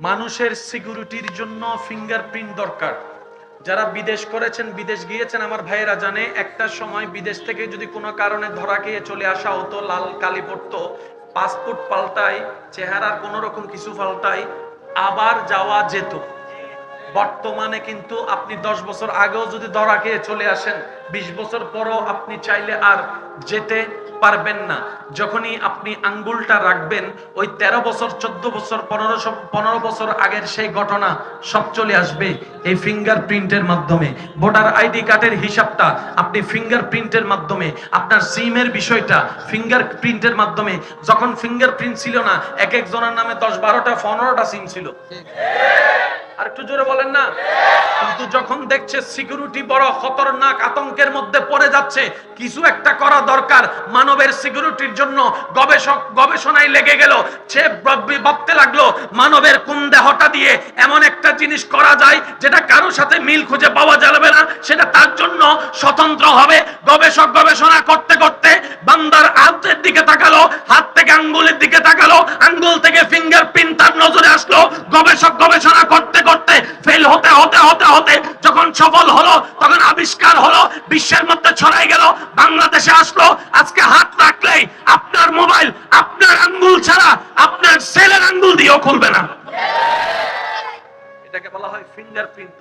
মানুষের সিকিউরিটির জন্য ফিঙ্গারপ্রিন্ট দরকার। যারা বিদেশ করেছেন, বিদেশ গিয়েছেন, আমার ভাইয়েরা জানে একটা সময় বিদেশ থেকে যদি কোনো কারণে ধরা খেয়ে চলে আসা হতো, লাল কালি পড়তো, পাসপোর্ট পাল্টাই, চেহারার কোনো রকম কিছু পাল্টাই, আবার যাওয়া যেত। বর্তমানে কিন্তু আপনি 10 বছর আগেও যদি ধরা খেয়ে চলে আসেন, 20 বছর পরও আপনি চাইলে আর যেতে পারবেন না। যখনই আপনি আঙ্গুলটা রাখবেন, ওই 13 বছর, 14 বছর, 15 বছর আগের সেই ঘটনা সব চলে আসবে এই ফিঙ্গারপ্রিন্টের মাধ্যমে। ভোটার আইডি কার্ডের হিসাবটা আপনি ফিঙ্গারপ্রিন্টের মাধ্যমে, আপনার সিমের বিষয়টা ফিঙ্গারপ্রিন্টের মাধ্যমে। যখন ফিঙ্গারপ্রিন্ট ছিল না, এক একজনের নামে 10-12টা 15টা সিম ছিল। আর একটু জোরে বলেন না। কিন্তু যখন দেখছে সিকিউরিটি বড় খতরনাক আতঙ্কের মধ্যে পড়ে যাচ্ছে, কিছু একটা করা দরকার, মানবের সিকিউরিটির জন্য গবেষক গবেষণায় লেগে গেল। সে ভাবতে লাগলো মানবের কোন দেহটা দিয়ে এমন একটা জিনিস করা যায় যেটা কারোর সাথে মিল খুঁজে পাওয়া যাবে না, সেটা তার জন্য স্বতন্ত্র হবে। গবেষক গবেষণা করতে করতে বান্দার হাতের দিকে তাকালো, হাত থেকে আঙ্গুলের দিকে তাকালো, আঙ্গুল থেকে ফিঙ্গারপ্রিন্ট তার নজরে আসলো। গবেষক গবেষণা করতে করতে ফেল হতে হতে হতে হতে যখন সফল হলো, তখন আবিষ্কার হলো, বিশ্বের মধ্যে ছড়াই গেল, বাংলাদেশে আসলো। আজকে হাত রাখলেই আপনার মোবাইল আপনার আঙ্গুল ছাড়া আপনার সেলের আঙ্গুল দিয়েও খুলবে না। এটাকে বলা হয় ফিঙ্গারপ্রিন্ট।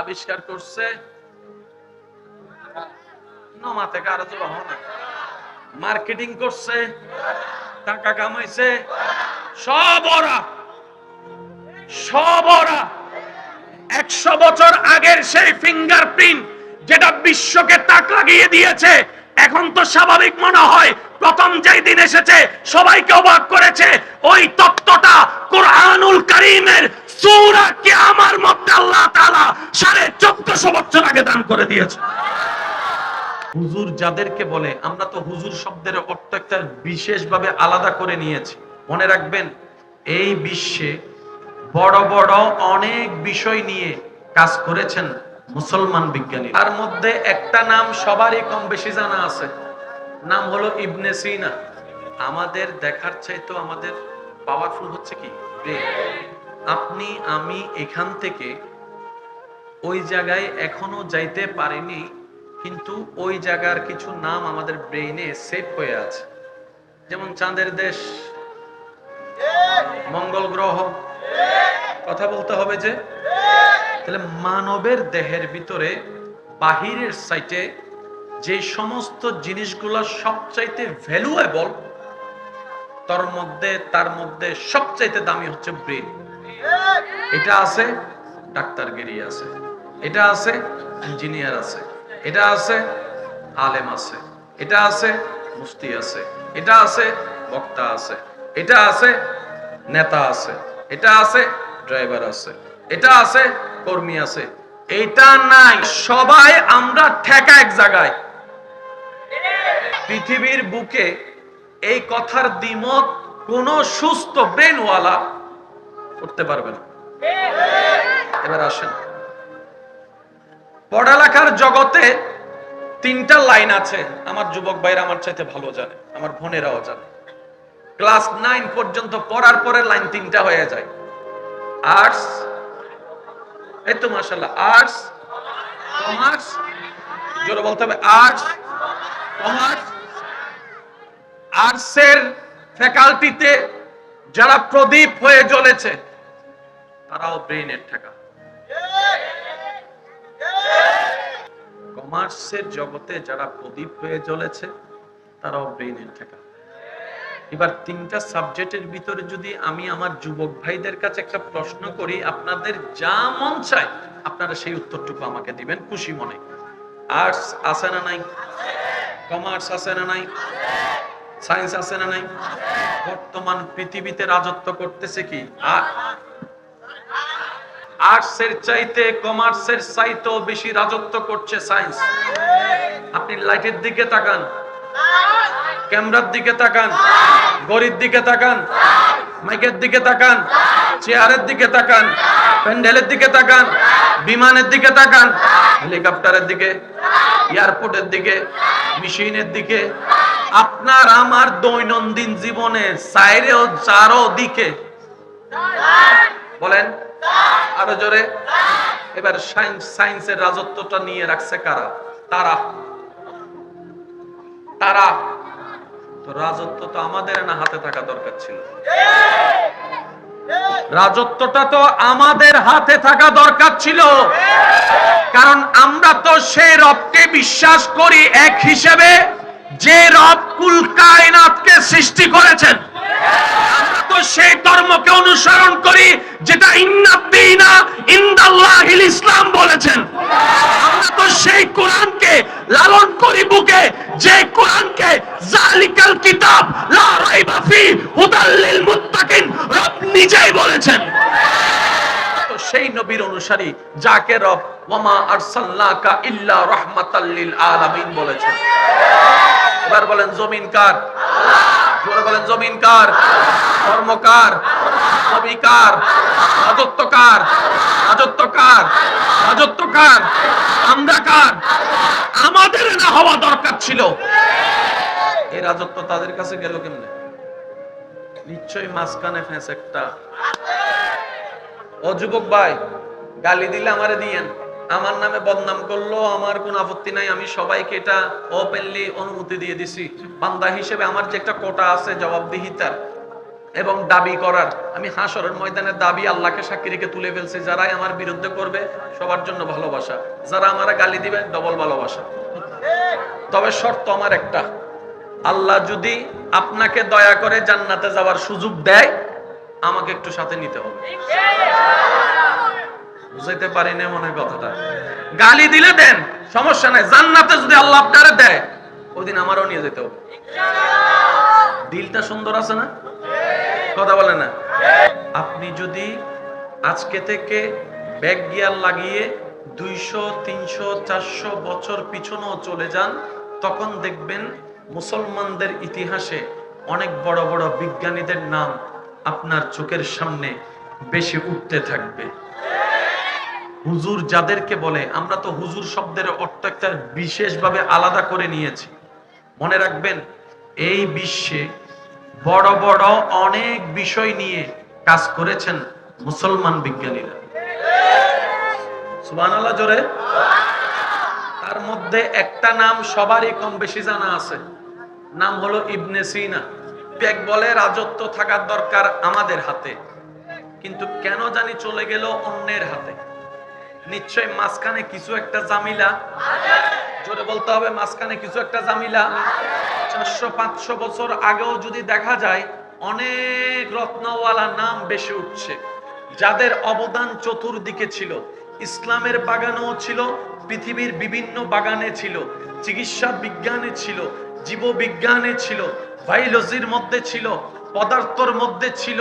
আবিষ্কার করছে নমা থেকে আরো তো না, মার্কেটিং করছে, টাকা কামাইছে, সব ওরা 100 বছর আগের সেই ফিঙ্গারপ্রিন্ট যেটা বিশ্বকে তাক লাগিয়ে দিয়েছে। এখন তো স্বাভাবিক মনে হয়, প্রথম যেই দিন এসেছে সবাইকে অবাক করেছে। ওই তত্ত্বটা কোরআনুল কারীমের সূরা কিয়ামার মধ্যে আল্লাহ তাআলা 1450 বছর আগে দান করে দিয়েছে। হুজুর যাদেরকে বলে, আমরা তো হুজুর শব্দের অর্থ একটা বিশেষভাবে আলাদা করে নিয়েছি। মনে রাখবেন, এই বিশ্বে বড় বড় অনেক বিষয় নিয়ে কাজ করেছেন মুসলমান বিজ্ঞানী। তার মধ্যে একটা নাম সবারই কম বেশি জানা আছে, নাম হলো ইবনে সিনা। আমাদের দেখার চাইতো আমাদের পাওয়ারফুল হচ্ছে কি ব্রেন। আপনি আমি এখান থেকে ওই জায়গায় এখনো যাইতে পারিনি, কিন্তু ওই জায়গার কিছু নাম আমাদের ব্রেইনে সেভ হয়ে আছে। যেমন চাঁদের দেশ, মঙ্গল গ্রহ, কথা বলতে হবে যে। তাহলে মানবের দেহের ভিতরে বাহিরের সাইটে যে সমস্ত জিনিসগুলো সবচাইতে ভ্যালুয়েবল, তার মধ্যে সবচাইতে দামি হচ্ছে ব্রেন। এটা আছে ডাক্তারগিরি আছে, এটা আছে ইঞ্জিনিয়ার আছে, এটা আছে আলেম আছে, এটা আছে মুফতি আছে, এটা আছে বক্তা আছে, এটা আছে নেতা আছে, এটা আছে ড্রাইভার আছে, এটা আছে কর্মী আছে। এটা নাই, সবাই আমরা ঠেকা এক জায়গায়। পৃথিবীর বুকে এই কথার দ্বিমত কোন সুস্থ ব্রেনওয়ালা করতে পারবে না। এবার আসেন, পড়ালেখার জগতে 3টা লাইন আছে। আমার যুবক ভাইরা আমার চাইতে ভালো জানে, আমার বোনেরাও জানে। ক্লাস 9 পর্যন্ত পড়ার পরে লাইন 3টা হয়ে যায়। আর্টস, এই তো মাশাআল্লাহ, আর্টস, কমার্স, জোরে বলতে হবে, আর্টস, কমার্স। আর্টসের ফ্যাকাল্টিতে যারা প্রদীপ হয়ে জ্বলেছে তারাও ব্রেইনের ঠেকা। কমার্সের জগতে যারা প্রদীপ হয়ে জ্বলেছে তারাও ব্রেইনের ঠেকা। এবার 3টা সাবজেক্টের ভিতরে যদি আমি আমার যুবক ভাইদের কাছে একটা প্রশ্ন করি, আপনাদের যা মন চায় আপনারা সেই উত্তরটুকু আমাকে দিবেন খুশি মনে। আর্টস আছে না নাই? কমার্স আছে না নাই? সায়েন্স আছে না নাই? বর্তমান পৃথিবীতে রাজত্ব করতেছে কি? আর্টসের চাইতে কমার্সের চাইতেও বেশি রাজত্ব করছে সায়েন্স। আপনি লাইটের দিকে তাকান, ক্যামেরার দিকে তাকান, ঘড়ির দিকে তাকান, মাইকের দিকে তাকান, চেয়ারের দিকে তাকান, প্যান্ডেলের দিকে তাকান, বিমানের দিকে তাকান, হেলিকপ্টারের দিকে, এয়ারপোর্টের দিকে, মেশিনের দিকে, আপনার আমার দৈনন্দিন জীবনে চাইরেও চারো দিকে বলেন আরো জোরে। এবার সায়েন্সের রাজত্বটা নিয়ে রাখছে কারা? তারা তারা তো রাজত্ব তো আমাদের না হাতে থাকা দরকার ছিল। রাজত্বটা তো আমাদের হাতে থাকা দরকার ছিল, কারণ আমরা তো সেই রবকে বিশ্বাস করি এক হিসেবে যে রব কুল কায়নাতকে সৃষ্টি করেছেন। আমরা তো সেই ধর্মকে অনুসরণ করি যেটা ইন্নাদ্দীনা ইনদাল্লাহিল ইসলাম বলেছেন। আমরা তো সেই কোরআনকে লালন করি বুকে, যে কোরআনকে জালিকাল কিতাব লা রাইবা ফি হুদাল লিল মুত্তাকিন রব নিজেই বলেছেন। তো সেই নবীর অনুসারী যাকে রব ওয়ামা আরসালনাকা ইল্লা রাহমাতাল লিল আলামিন বলেছেন। এবার বলেন জমিন কার? জোরে বলেন জমিন কার? ধর্ম কার? নবী কার? রাজত্ব কার? রাজত্ব কার? রাজত্ব কার? আমরা কার? আমাদের না হওয়া দরকার ছিল। এই রাজত্ব তাদের কাছে গেল কেমনে? নিশ্চয়ই মাঝখানে ফেঁস একটা। ও যুবক ভাই, গালি দিলে আমারে দিয়েন, আমার নামে বদনাম করলো, আমার কোনো আপত্তি নাই, আমি সবাইকে এটা ওপেনলি অনুমতি দিয়ে দিছি। বান্দা হিসেবে আমার যে একটা কোটা আছে জবাবদিহিতার এবং দাবি করার, আমি হাসরের ময়দানে দাবি আল্লাহকে সাক্ষী রেখে তুলে ফেলছি। যারাই আমার বিরুদ্ধে করবে সবার জন্য ভালোবাসা, যারা আমারে গালি দিবে ডবল ভালোবাসা। তবে শর্ত আমার একটা, আল্লাহ যদি আপনাকে দয়া করে জান্নাতে যাওয়ার সুযোগ দেয়, আমাকে একটু সাথে নিতে হবে। বুঝাইতে পারি না মনে কথাটা? গালি দিলে দেন, সমস্যা নাই, জান্নাতে যদি আল্লাহ আপনারে দেয় ওইদিন আমারও নিয়ে যেতে হবে। দিলটা সুন্দর আছে না? কথা বলে না? আপনি যদি আজকে থেকে ব্যাক গিয়ার লাগিয়ে 200, 300, 400 বছর পিছনেও চলে যান, তখন দেখবেন মুসলমানদের ইতিহাসে অনেক বড় বড় বিজ্ঞানীদের নাম আপনার চোখের সামনে বেশি উঠতে থাকবে। হুজুর যাদেরকে বলে, আমরা তো হুজুর শব্দের অর্থ একটা বিশেষভাবে আলাদা করে নিয়েছি। মনে রাখবেন, এই বিশ্বে বড় বড় অনেক বিষয় নিয়ে কাজ করেছেন মুসলমান বিজ্ঞানীরা। সুবহানাল্লাহ জোরে। তার মধ্যে একটা নাম সবারই কম বেশি জানা আছে, নাম হলো ইবনে সিনা। এক বলে রাজত্ব থাকার দরকার আমাদের হাতে, কিন্তু কেন জানি চলে গেল অন্যের হাতে। নিশ্চয় মাঝখানে কিছু একটা জামিলা, জোরে বলতে হবে, মাঝখানে কিছু একটা জামিলা। 400-500 বছর আগেও যদি দেখা যায়, অনেক রত্নওয়ালা নাম বেশি উঠছে, যাদের অবদান চতুর্দিকে ছিল। ইসলামের বাগানেও ছিল, পৃথিবীর বিভিন্ন বাগানে ছিল, চিকিৎসা বিজ্ঞানে ছিল, জীববিজ্ঞানে ছিল, বায়োলজির মধ্যে ছিল, পদার্থের মধ্যে ছিল।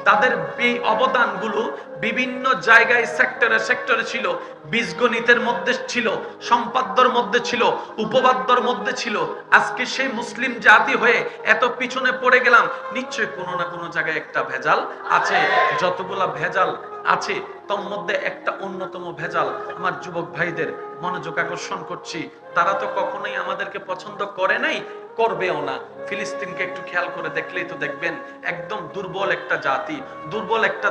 তাদের এই অবদানগুলো বিভিন্ন জায়গায় সেক্টরে সেক্টরে ছিল। বীজগণিতের মধ্যে ছিল, সম্পাদ্যর মধ্যে ছিল, উপপাদ্যর মধ্যে ছিল। আজকে সেই মুসলিম জাতি হয়ে এত পিছনে পড়ে গেলাম, নিশ্চয় কোনো না কোনো জায়গায় একটা ভেজাল আছে। যতগুলা ভেজাল আছে তোর মধ্যে একটা অন্যতম ভেজাল আমার যুবক ভাইদের মনোযোগ আকর্ষণ করছি, তারা তো কখনোই আমাদেরকে পছন্দ করে নাই, করবেও না। ফিলিস্তিনকে একটু খেয়াল করে দেখলেই তো দেখবেন, একদম দুর্বল একটা জাতি, দুর্বল একটা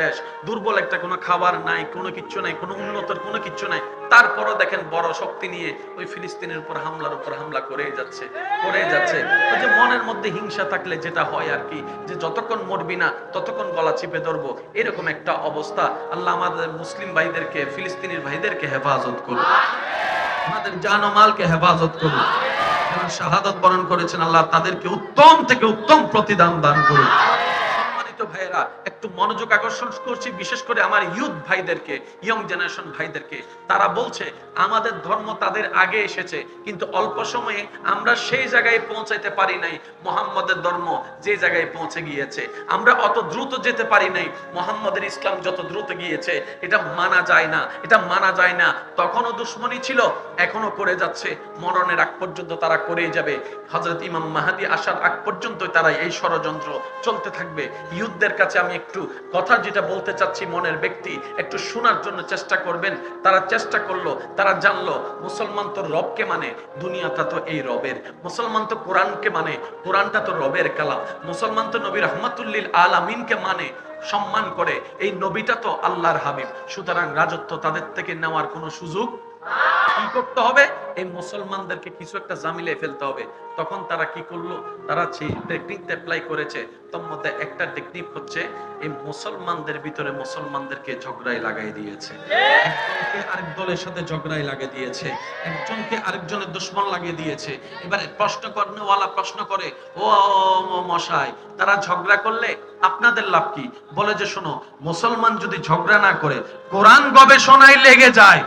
দেশ, দুর্বল একটা কোনো খাবার নাই, কোনো কিচ্ছু নাই, কোনো উন্নতর কোনো কিচ্ছু নাই। তারপরও দেখেন বড় শক্তি নিয়ে ওই ফিলিস্তিনের উপর হামলা করেই যাচ্ছে, করেই যাচ্ছে। ওই যে মনের মধ্যে হিংসা থাকলে যেটা হয় আর কি, যে যতক্ষণ মরবি না ততক্ষণ গলা চিপে ধরবো, এরকম একটা অবস্থা। আল্লাহ আমাদের মুসলিম ভাইদেরকে, ফিলিস্তিনের ভাইদেরকে হেফাজত করুন, আমাদের জান ও মালকে হেফাজত করুন। যারা শাহাদাত বরণ করেছেন, আল্লাহ তাদেরকে উত্তম থেকে উত্তম প্রতিদান দান করুন। সম্মানিত ভাইয়েরা, একটু মনোযোগ আকর্ষণ করছি বিশেষ করে আমার ইউথ ভাইদেরকে, ইয়ং জেনারেশন ভাইদেরকে। তারা বলছে আমাদের ধর্ম তাদের আগে এসেছে, কিন্তু অল্প সময়ে আমরা সেই জায়গায় পৌঁছাইতে পারি নাই মুহাম্মদের ধর্ম যে জায়গায় পৌঁছে গিয়েছে। আমরা অত দ্রুত যেতে পারি নাই মুহাম্মদের ইসলাম যত দ্রুত গিয়েছে। এটা মানা যায় না, এটা মানা যায় না। তখনও দুশ্মনী ছিল, এখনো করে যাচ্ছে, মরণের আগ পর্যন্ত তারা করেই যাবে। হযরত ইমাম মাহদী আসার আগ পর্যন্ত তারা এই ষড়যন্ত্র চলতে থাকবে। হুজুরদের কাছে আমি একটু কথা যেটা বলতে চাচ্ছি, মনের ব্যক্তি একটু শোনার জন্য চেষ্টা করবেন। তারা চেষ্টা করলো, তারা জানলো মুসলমান তো রবকে মানে, দুনিয়াটা তো এই রবের। মুসলমান তো কোরআনকে মানে, কোরআনটা তো রবের কালাম। মুসলমান তো নবী রহমাতুল্লিল আলামিনকে মানে, সম্মান করে, এই নবীটা তো আল্লাহর হাবিব। সুতরাং রাজত্ব তাদের থেকে নেওয়ার কোনো সুযোগ কি করতে হবে? এই মুসলমানদেরকে কিছু একটা জামিলে ফেলতে হবে। তখন তারা কি করলো? তারা সেই টেকনিক অ্যাপ্লাই করেছে। তার মধ্যে একটা টেকনিক হচ্ছে এই মুসলমানদের ভিতরে মুসলমানদেরকে ঝগড়ায় লাগাই দিয়েছে, একজনকে আরেক দলের সাথে ঝগড়ায় লাগিয়ে দিয়েছে, একজনকে আরেকজনের দুশমন লাগিয়ে দিয়েছে। এবারে প্রশ্ন করনেওয়ালা প্রশ্ন করে, ও মশাই, তারা ঝগড়া করলে আপনাদের লাভ কি? বলে যে শোনো, মুসলমান যদি ঝগড়া না করে কোরআন গবেষণায় লেগে যায়,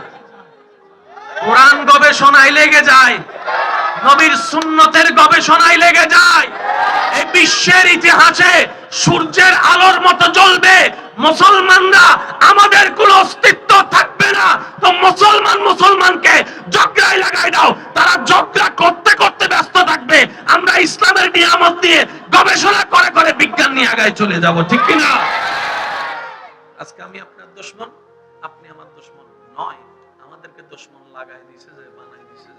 কোরআন গবেষণায় লেগে যায়, নবীর সুন্নতের গবেষণায় লেগে যায়, এই বিশ্বের ইতিহাসে সূর্যের আলোর মতো জ্বলবে। মুসলমানরা, আমাদের কোনো অস্তিত্ব থাকবে না। তো মুসলমানকে ঝগড়ায় লাগাই দাও, তারা ঝগড়া করতে করতে ব্যস্ত থাকবে। আমরা ইসলামের নিয়ামত দিয়ে গবেষণা করে করে বিজ্ঞান নিয়ে আগায় চলে যাব, ঠিক কিনা? আজকে আমি আপনার দুশমন, আপনি আমার দুশমন নয়। আমাদেরকে দুশমন লাগাই দিয়েছে, যে বানাই দিয়েছে।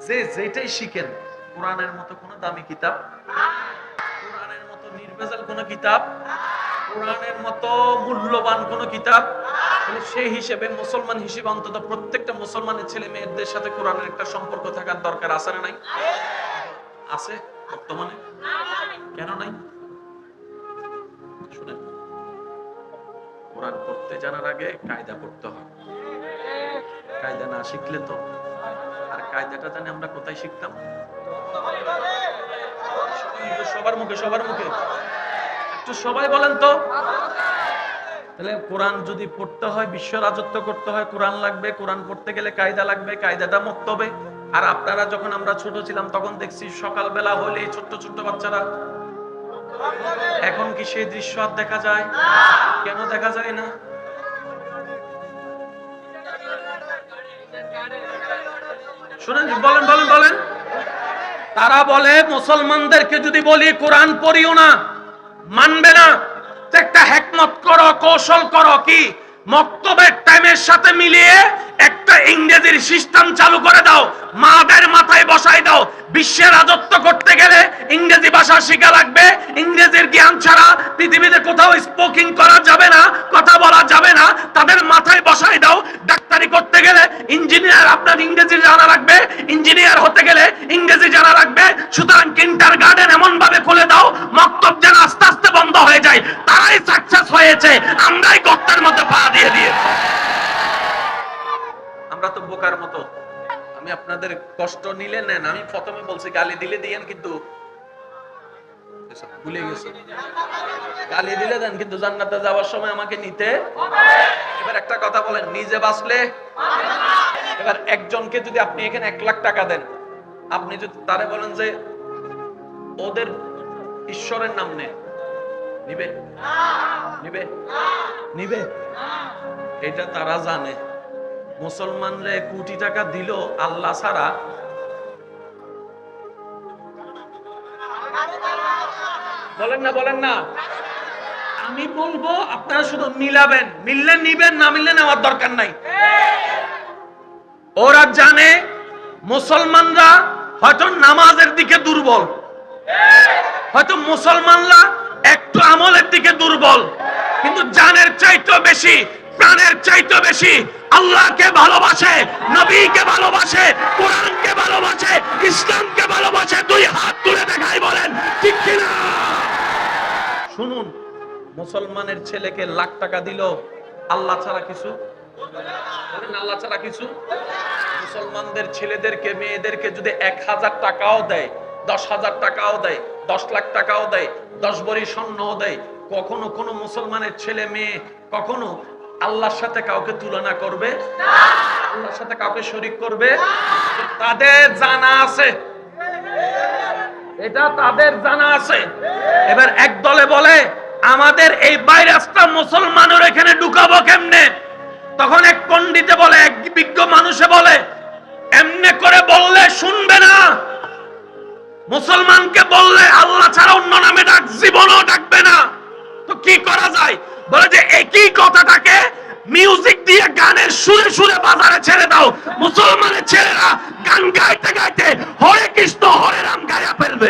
যে যেটাই শিখেন, কোরআনের মতো কোন দামি কিতাব, কোরআনের মতো নির্ভেজাল কোন কিতাব, কোরআনের মতো মূল্যবান কোন কিতাব, সেই হিসেবে মুসলমান হিসেবে অন্তত প্রত্যেকটা মুসলমানের ছেলে মেয়েদের সাথে কোরআনের একটা সম্পর্ক থাকার দরকার আছে না নাই? আছে বর্তমানে? কেন নাই? শুনেন, কোরআন পড়তে জানার আগে কায়দা পড়তে হয়। কায়দা না শিখলে তো, আর কায়দাটা জানি আমরা কোথায় শিখতাম? সবার মুখে একটু সবাই বলেন তো। তাহলে কোরআন যদি পড়তে হয়, বিশ্ব রাজত্ব করতে হয়, কোরআন লাগবে। কোরআন পড়তে গেলে কায়দা লাগবে, কায়দাটা মক্তবে। আর আপনারা যখন আমরা ছোট ছিলাম তখন দেখছি সকালবেলা হলে ছোট্ট ছোট্ট বাচ্চারা, এখন কি সেই দৃশ্য আর দেখা যায়? কেন দেখা যায় না? শুনেন, বলেন। তারা বলে মুসলমানদেরকে যদি বলি কোরআন পড়িও না, মানবে না। একটা হিকমত করো, কৌশল করো, কি মক্তবের টাইমের সাথে মিলিয়ে একটা ইংরেজির সিস্টেম চালু করে দাও, মাদের মাথায় বসাই দাও। বিশ্বের রাজত্ব করতে গেলে ইংরেজি ভাষা শেখা লাগবে। ইংরেজির জ্ঞান ছাড়া পৃথিবীতে কোথাও স্পোকিং করা যাবে না, কথা বলা যাবে না। তাদের মাথায় বসাই দাও। ডাক্তারি করতে গেলে ইঞ্জিনিয়ার, আপনার ইংরেজি জানা লাগবে। ইঞ্জিনিয়ার হতে গেলে ইংরেজি জানা লাগবে। সুতরাং কিন্ডারগার্টেন এমন ভাবে খুলে দাও, মক্তব যেন আস্তে আস্তে বন্ধ হয়ে যায়। তারাই সাকসেস হয়েছে, আমরাই গর্তের মধ্যে পা দিয়ে দিয়েছি। আমরা তো বোকার মতো। আমি আপনাদের কষ্ট নিলে নেন, আমি প্রথমে বলছি গালি দিলে দিয়েন, কিন্তু ভুলে গেছি। গালি দিলে দেন, কিন্তু জান্নাতে যাওয়ার সময় আমাকে নিতে হবে। এবার একটা কথা বলেন, নিজে বাঁচলে। এবার একজনকে যদি আপনি এখানে 1 লাখ টাকা দেন, আপনি যদি তারে বলেন যে ওদের ঈশ্বরের নাম নিবে, এটা তারা জানে। মুসলমানরা কোটি টাকা দিল আল্লাহ ছাড়া, বলেন না। আমি বলবো আপনারা শুধু মিলাবেন, মিললে নিবেন, না মিললে নেওয়ার দরকার নাই। ওরা জানে মুসলমানরা হয়তো নামাজের দিকে দুর্বল, হয়তো মুসলমানরা একটু আমলের দিকে দুর্বল, কিন্তু জানের চাইতে বেশি, প্রাণের চাইতে বেশি আল্লাহকে ভালোবাসে, নবীকে ভালোবাসে, কোরআনকে ভালোবাসে, ইসলামকে ভালোবাসে। 2 হাত তুলে দেখাই, বলেন ঠিক কিনা? শুনুন, মুসলমানের ছেলেকে লাখ টাকা দিল আল্লাহ ছাড়া কিছু, বলেন আল্লাহ ছাড়া কিছু। মুসলমানদের ছেলেদেরকে মেয়েদেরকে যদি 1000 টাকাও দেয়, 10,000 টাকাও দেয়, 10 লাখ টাকাও দেয়, 10 ভরি স্বর্ণও দেয়, কখনো কোন মুসলমানের ছেলে মেয়ে কখনো আল্লাহর সাথে কাউকে তুলনা করবে না, আল্লাহর সাথে কাউকে শরীক করবে না। তাদের জানা আছে, এটা তাদের জানা আছে। এবার এক দলে বলে আমাদের এই ভাইরাসটা মুসলমানের এখানে ঢুকাবো কেমনে? তখন এক পণ্ডিতে বলে, এক বিজ্ঞ মানুষে বলে, এমনে করে বললে শুনবে না। মুসলমানকে বললে আল্লাহ ছাড়া অন্য নামে ডাক, জীবনও ডাকবে না। তো কি করা যায়? বলে যে একই কথাটাকে মিউজিক দিয়ে গানের সুরে সুরে বাজারে ছেড়ে দাও, মুসলমানের ছেলেরা গান গাইতে গাইতে হরে কৃষ্ণ হরে রাম গায়া ফেলবে।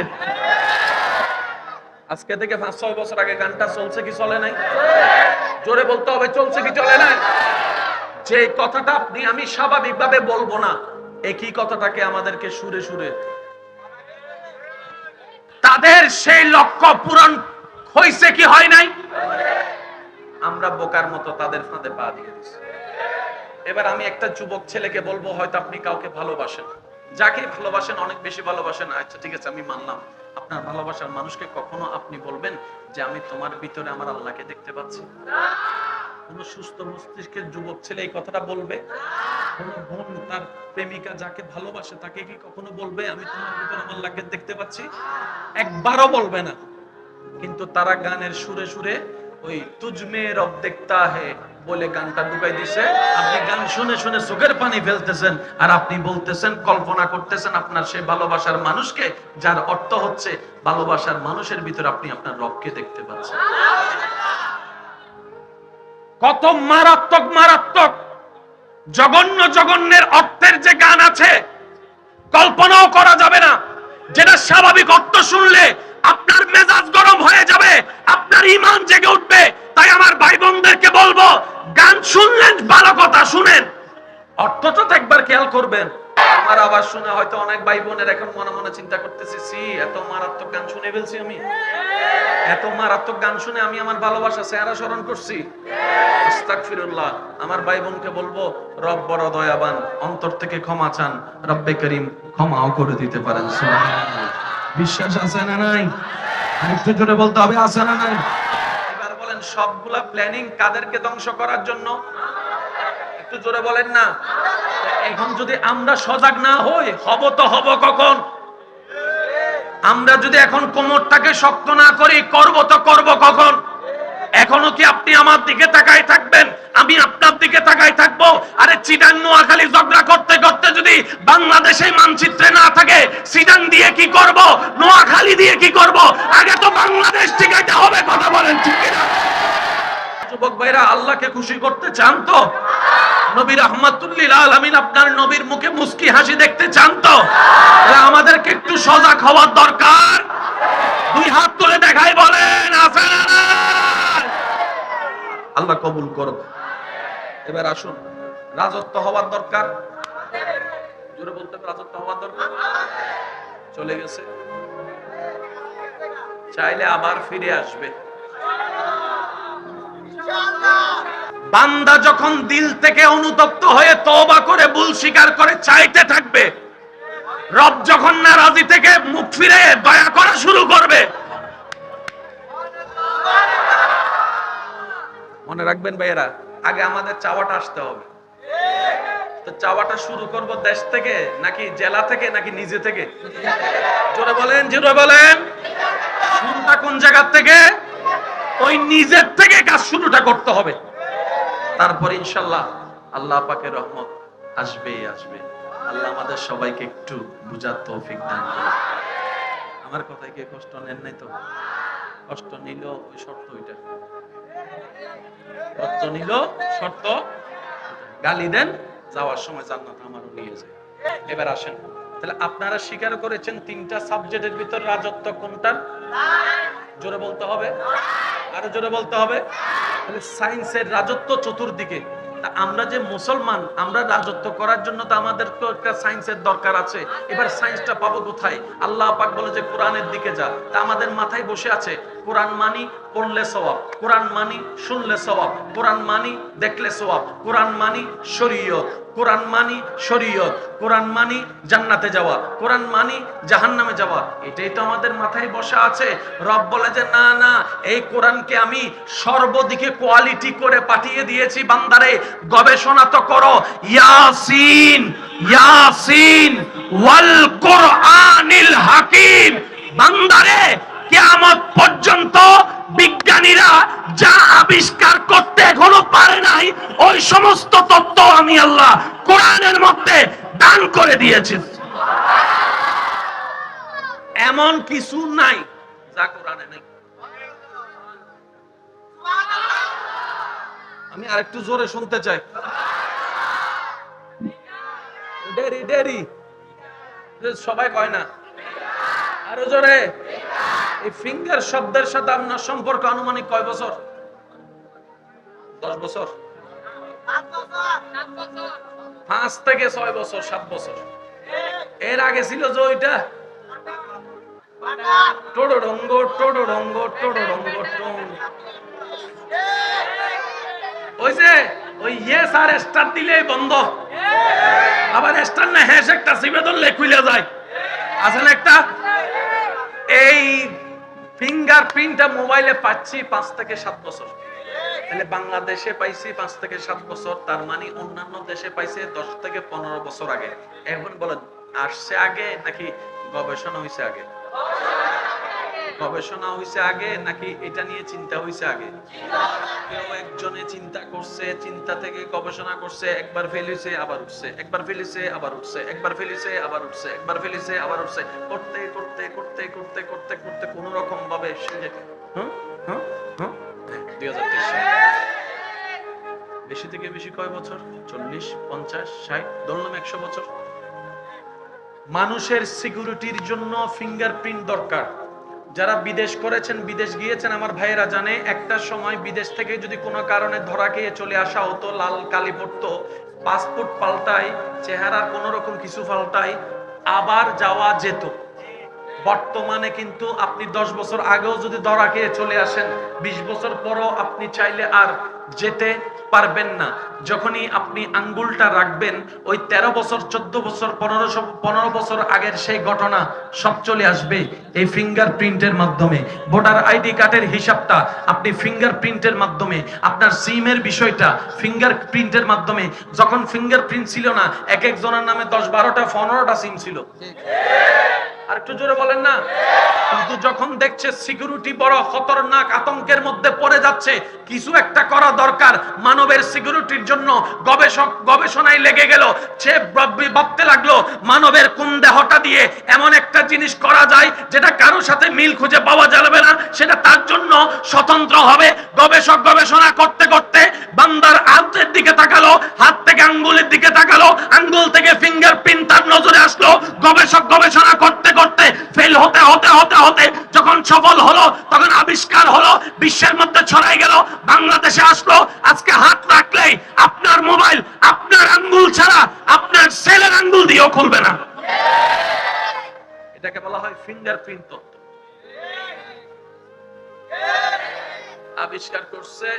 আজকে থেকে 5-6 বছর আগে গানটা চলছে কি চলে নাই? জোরে বলতে হবে, চলছে কি চলে নাই? যে কথাটা আপনি আমি স্বাভাবিকভাবে বলবো না, একই কথাটাকে আমাদেরকে সুরে সুরে, তাদের সেই লক্ষ্য পূরণ হয়েছে কি হয় নাই? আমরা বোকার মতো তাদের ফাঁদে পা দিয়ে দিচ্ছি। এবার আমি একটা যুবক ছেলেকে বলবো, হয়তো আপনি কাউকে ভালোবাসেন, যাকে ভালোবাসেন অনেক বেশি ভালোবাসেন, আচ্ছা ঠিক আছে আমি মানলাম, আপনার ভালোবাসার মানুষকে কখনো আপনি বলবেন যে আমি তোমার ভিতরে আমার আল্লাহকে দেখতে পাচ্ছি? কোন সুস্থ মস্তিষ্কের যুবক ছেলে এই কথাটা বলবে? কোন বোন তার প্রেমিকা যাকে ভালোবাসে তাকে কি কখনো বলবে আমি তোমার ভিতরে আমার আল্লাহকে দেখতে পাচ্ছি? একবারও বলবে না। কিন্তু তারা গানের সুরে সুরে ওই তুজমে রব দেখতা হে বলে গানটা ঢুকাই দিছে। আপনি গান শুনে শুনে চোখের পানি ফেলতেছেন, আর আপনি বলতেছেন, কল্পনা করতেছেন আপনার সেই ভালোবাসার মানুষকে, যার অর্থ হচ্ছে ভালোবাসার মানুষের ভিতরে আপনি আপনার রবকে দেখতে পাচ্ছেন। কত মারাত্মক মারাত্মক জঘন্য জঘন্যের অর্থের যে গান আছে, কল্পনাও করা যাবে না, যেটা স্বাভাবিক অর্থ শুনলে আপনার মেজাজ গরম হয়ে যাবে, আপনার ঈমান জেগে উঠবে। তাই আমার ভাই বোনদেরকে বলবো, গান শুনলেন ভালো কথা শুনেন, অর্থটা তো একবার খেয়াল করবেন। আমার আওয়াজ শুনে হয়তো অনেক ভাই বোনের এখন মনে মনে চিন্তা করতেছি, এত মারাত্মক গান শুনে ফেলছি আমি, এত মারাত্মক গান শুনে আমি আমার ভালোবাসা চেহারা স্মরণ করছি। আস্তাগফিরুল্লাহ। আমার ভাই বোনকে বলবো, রব বড় দয়াবান, অন্তর থেকে ক্ষমা চান, রব্বে করিম ক্ষমাও করে দিতে পারেন। সুবহানাল্লাহ। বিশ্বাস আছে না নাই? আরেকটু জোরে বলতে হবে, আছে না নাই? এবার বলেন, সবগুলা প্ল্যানিং কাদেরকে ধ্বংস করার জন্য? একটু জোরে বলেন না। এখন যদি আমরা সজাগ না হই, হব তো হব কখন? আমরা যদি এখন কোমরটাকে শক্ত না করি, করব তো করব কখন? এখনো কি আপনি আমার দিকে তাকায় থাকবেন, আমি আপনার দিকে তাকায় থাকবো? আরে চিটাং নোয়াখালী ঝগড়া করতে করতে যদি বাংলাদেশে মানচিত্রে না থাকে, চিটাং দিয়ে কি করব, নোয়াখালী দিয়ে কি করব? আগে তো বাংলাদেশ টিকাইতে হবে। কথা বলেন ঠিক কিনা? যুবক ভাইরা, আল্লাহকে খুশি করতে চান তো? নবী রাহমাতুল লিল আলামিন আপনার নবীর মুখে মুস্কি হাসি দেখতে চান তো? আমাদেরকে একটু সজাগ হওয়ার দরকার। দুই হাত তুলে দেখাই বলেন, আছে না না? আল্লাহ কবুল করুন। এবার আসুন, রাজত্ব হওয়ার দরকার। জোরে বলতে হবে, রাজত্ব হওয়ার দরকার। চলে গেছে, চাইলে আবার ফিরে আসবে। বান্দা যখন দিল থেকে অনুতপ্ত হয়ে তওবা করে ভুল স্বীকার করে চাইতে থাকবে, রব যখন নারাজি থেকে মুখ ফিরে দয়া করা শুরু করবে। মনে রাখবেন ভাইয়েরা, আগে আমাদের চাওয়াটা আসতে হবে। তো চাওয়াটা শুরু করব দেশ থেকে নাকি জেলা থেকে নাকি নিজে থেকে? জোরে বলেন, জোরে বলেন। শুরুটা কোন জায়গা থেকে? ওই নিজের থেকে কাজ শুরুটা করতে হবে। তারপর ইনশাআল্লাহ আল্লাহ পাকের রহমত আসবে আসবে। আল্লাহ আমাদের সবাইকে একটু বুঝার তৌফিক দান করুন। আমার কথায় কি কষ্ট নেন নাই তো? কষ্ট নিল ওই শর্ত, ওইটা কষ্ট নিল শর্ত, গালি দেন, যাওয়ার সময় জান্নাত আমারও নিয়ে যায়। এবার আসেন, তাহলে আপনারা স্বীকার করেছেন তিনটা সাবজেক্টের ভিতর রাজত্ব কোনটার? জোরে বলতে হবে, আরো জোরে বলতে হবে। তাহলে সায়েন্সের রাজত্ব চতুর্দিকে। তা আমরা যে মুসলমান, আমরা রাজত্ব করার জন্য তো আমাদের তো একটা সায়েন্সের দরকার আছে। এবার সায়েন্সটা পাবো কোথায়? আল্লাহ পাক বলে যে কোরআনের দিকে যা। তা আমাদের মাথায় বসে আছে কোরআন মানি পড়লে সওয়াব, কোরআন মানি শুনলে সওয়াব, কোরআন মানি দেখলে সওয়াব, কোরআন মানি শরীয়ত, কোরআন মানি শরীয়ত, কোরআন মানি জান্নাতে যাওয়া, কোরআন মানি জাহান্নামে যাওয়া। এটাই তো আমাদের মাথায় বসা আছে। রব বলে যে না না, এই কোরআনকে আমি সর্বদিকে কোয়ালিটি করে পাঠিয়ে দিয়েছি, বান্দারে গবেষণা তো করো। ইয়াসিন ইয়াসিন ওয়াল কোরআনিল হাকিম। বান্দারে কিয়ামত পর্যন্ত বিজ্ঞানীরা যা আবিষ্কার করতে এখনো পারে নাই, ওই সমস্ত তত্ত্ব আমি আল্লাহ কোরআনের মধ্যে দান করে দিয়েছি। এমন কিছু নাই যা কোরআনে নাই। আমি আরেকটু জোরে শুনতে চাই। ডেরি ডেরি সবাই কয় না, আরো জোরে। এই ফিঙ্গার শব্দের সাথে আপনার সম্পর্ক আনুমানিক কয় বছর? 10 বছর, 5 থেকে 6 বছর, 7 বছর। এর আগে ছিল যে ওইটা টোডরঙ্গ টোডরঙ্গ টোডরঙ্গ টং, ওই যে ওই ইয়েস আর স্টার দিলেই বন্ধ, আবার স্টার না হ্যাশ একটা চিপে ধরলে খুলে যায়, আছে না একটা? এই ফিঙ্গারপ্রিন্টটা মোবাইলে পাচ্ছি 5 থেকে 7 বছর, তাহলে বাংলাদেশে পাইছি 5 থেকে 7 বছর, তার মানে অন্যান্য দেশে পাইছে 10 থেকে 15 বছর আগে। এখন বলেন আসছে আগে নাকি গবেষণা হইছে আগে? গবেষণা হইছে আগে নাকি এটা নিয়ে চিন্তা হইছে আগে? কেউ একজনে চিন্তা করছে, চিন্তা থেকে গবেষণা করছে, একবার ফেল হইছে আবার উঠছে, একবার ফেল হইছে আবার উঠছে, একবার ফেল হইছে আবার উঠছে, একবার ফেল হইছে আবার উঠছে, করতে করতে করতে করতে করতে করতে কোন রকম ভাবে সে 2023 সাল। বেশি থেকে বেশি কয় বছর? 40, 50, 60, ধরলাম 100 বছর। মানুষের সিকিউরিটির জন্য ফিঙ্গারপ্রিন্ট দরকার। যারা বিদেশ করেছেন, বিদেশ গিয়েছেন, আমার ভাইয়েরা জানে একটা সময় বিদেশ থেকে যদি কোনো কারণে ধরা খেয়ে চলে আসা হতো, লাল কালি পড়তো, পাসপোর্ট পাল্টাই, চেহারার কোন রকম কিছু পাল্টাই, আবার যাওয়া যেত। বর্তমানে কিন্তু আপনি 10 বছর আগেও যদি ধরা খেয়ে চলে আসেন, 20 বছর পরও আপনি চাইলে আর যেতে পারবেন না। যখনই আপনি আঙ্গুলটা রাখবেন, ওই 13 বছর, 14 বছর, 15 বছর আগের সেই ঘটনা সব চলে আসবে এই ফিঙ্গারপ্রিন্টের মাধ্যমে। ভোটার আইডি কার্ডের হিসাবটা আপনি ফিঙ্গারপ্রিন্টের মাধ্যমে, আপনার সিমের বিষয়টা ফিঙ্গারপ্রিন্টের মাধ্যমে। যখন ফিঙ্গারপ্রিন্ট ছিল না, এক একজনের নামে 10-12টা 15টা সিম ছিল। আর একটু জোরে বলেন না। কিন্তু যখন দেখছে সিকিউরিটি বড় খতরনাক আতঙ্কের মধ্যে পড়ে যাচ্ছে, কিছু একটা করা দরকার, মানবের সিকিউরিটির জন্য গবেষক গবেষণায় লেগে গেল। সে ভাবতে লাগলো মানবের কোন দেহটা দিয়ে এমন একটা জিনিস করা যায় যেটা কারো সাথে মিল খুঁজে পাওয়া যাবে না, সেটা তার জন্য স্বতন্ত্র হবে। গবেষক গবেষণা করতে করতে বান্দার হাতের দিকে তাকালো, হাত থেকে আঙ্গুলের দিকে তাকালো, আঙ্গুল থেকে ফিঙ্গারপ্রিন্ট তার নজরে আসলো। গবেষক গবেষণা করতে করতে ফেল হতে হতে হতে হতে যখন সফল হলো, তখন আবিষ্কার হলো, বিশ্বের মধ্যে ছড়াই গেল, বাংলাদেশে আসলো। আজকে হাত রাখলেই আপনার মোবাইল আপনার আঙ্গুল ছাড়া আপনার সেলের আঙ্গুল দিয়েও খুলবে না। এটাকে বলা হয় ফিঙ্গারপ্রিন্ট তত্ত্ব। আবিষ্কার করছে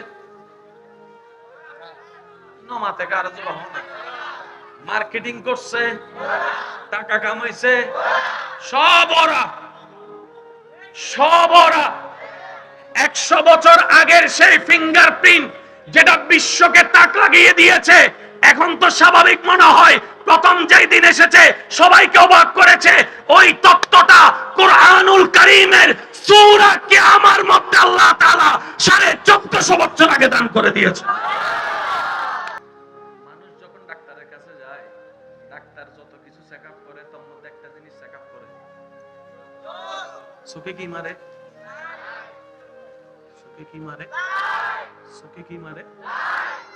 নমা থেকে আরো জোর হবে, মার্কেটিং করছে, টাকা কামাইছে, সব ওরা। 100 বছর আগের সেই ফিঙ্গারপ্রিন্ট যেটা বিশ্বকে তাক লাগিয়ে দিয়েছে, এখন তো স্বাভাবিক মনে হয়। প্রথম যেই দিন এসেছে সবাইকে অবাক করেছে। ওই তত্ত্বটা কোরআনুল কারীমের সূরা কিয়ামার মধ্যে আল্লাহ তাআলা 1450 বছর আগে দান করে দিয়েছে। মানুষ যখন ডাক্তারের কাছে যায়, ডাক্তার যত কিছু চেকআপ করে, তার মধ্যে একটা জিনিস চেকআপ করে, চোখে কি মারে? চোখে কি মারে? চোখে কি মারে?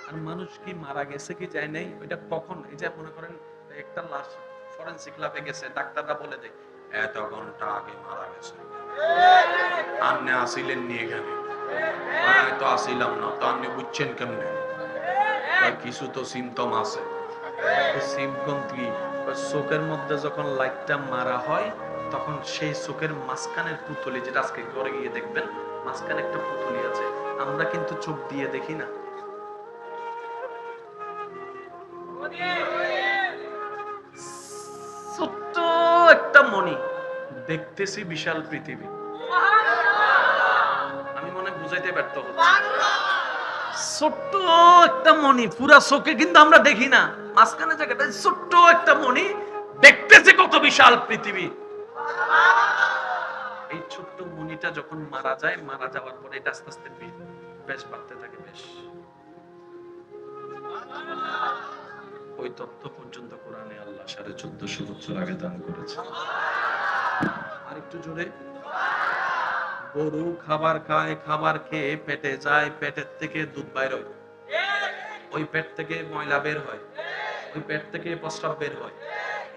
আর মানুষ কি মারা গেছে কি যায় নাই, ওইটা কখন? এই যে মনে করেন একটা লাশ ফরেনসিক ল্যাবে গেছে, ডাক্তাররা বলে দেয় এত ঘন্টা আগে মারা গেছে, আপনি আসিলেন নিয়ে এখানে? তো আসিলাম না। তো আপনি বুঝছেন কেমনে? কিছু তো সিমটম আছে। সিমটম কি? চোখের মধ্যে যখন লাইটটা মারা হয়, তখন সেই চোখের মাঝখানের পুতুলি, যেটা আজকে ঘরে গিয়ে দেখবেন, মাঝখানে একটা পুতুলি আছে। আমরা কিন্তু চোখ দিয়ে দেখি না। ছোট্ট একটা মণি, দেখতেছি বিশাল পৃথিবী। আমি মনে বুঝাইতে ব্যর্থ হচ্ছি। ছোট্ট একটা মণি, পুরা চোখে কিন্তু আমরা দেখি না, মাঝখানে জায়গাটা ছোট্ট একটা মণি, দেখতেছে কত বিশাল পৃথিবী। এই ছোট্ট মণিটা যখন মারা যায়, মারা যাওয়ার পরে এটা আস্তে আস্তে বেশ বাড়তে থাকে। বেশ ওই তত্ত্ব পর্যন্ত কোরআনে আল্লাহ 1450 বছর আগে দান করেছে। আর একটু জোরে। গরু খাবার খায়, খাবার খেয়ে পেটে যায়, পেটের থেকে দুধ বাইর হয়। ওই পেট থেকে ময়লা বের হয়, ওই পেট থেকে প্রস্রাব বের হয়।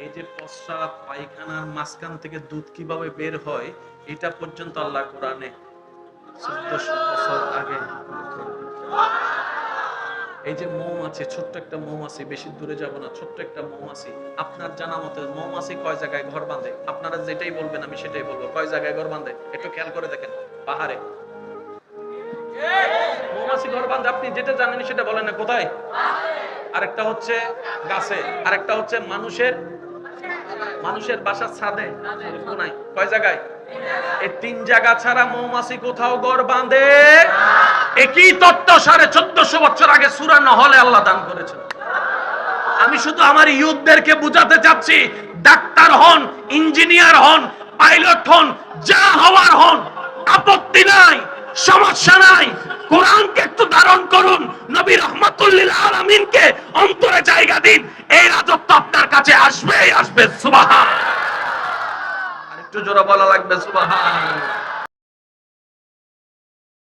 এই যে প্রস্রাব পায়খানার মাঝখান থেকে দুধ কিভাবে বের হয় এটা পর্যন্ত আল্লাহ কোরআনে 1400 বছর আগে। এই যে মৌমাছি, ছোট্ট একটা মৌমাছি, বেশি দূরে যাব না, ছোট্ট একটা মৌমাছি, আপনার জানা মতে মৌমাছি কয় জায়গায় ঘর বাঁধে? আপনারা যেটাই বলবেন আমি সেটাই বলবো। কয় জায়গায় ঘর বাঁধে একটু খেয়াল করে দেখেন। পাহাড়ে মৌমাছি ঘর বাঁধে, আপনি যেটা জানেন সেটা বলেন না। কোথায়? আরেকটা হচ্ছে গাছে, আরেকটা হচ্ছে মানুষের বাসার ছাদে, কোনায়। কয় জায়গায়? এই 3 জায়গা ছাড়া মৌমাছি কোথাও ঘর বাঁধে। একই তত্ত্ব 1450 বছর আগে সূরা নহলে আল্লাহ দান করেছেন। আমি শুধু আমার ইউথদেরকে বুঝাতে চাচ্ছি, ডাক্তার হন, ইঞ্জিনিয়ার হন, পাইলট হন, যা হওয়ার হন, আপত্তি নাই, সমস্যা নাই। কোরআনকে একটু ধারণ করুন, নবী রাহমাতুল লিল আলামিনকে অন্তরে জায়গা দিন, এই রাজত্ব আপনার কাছে আসবেই আসবে। সুবহানাল্লাহ। আরেকটু জোরে বলা লাগবে সুবহানাল্লাহ।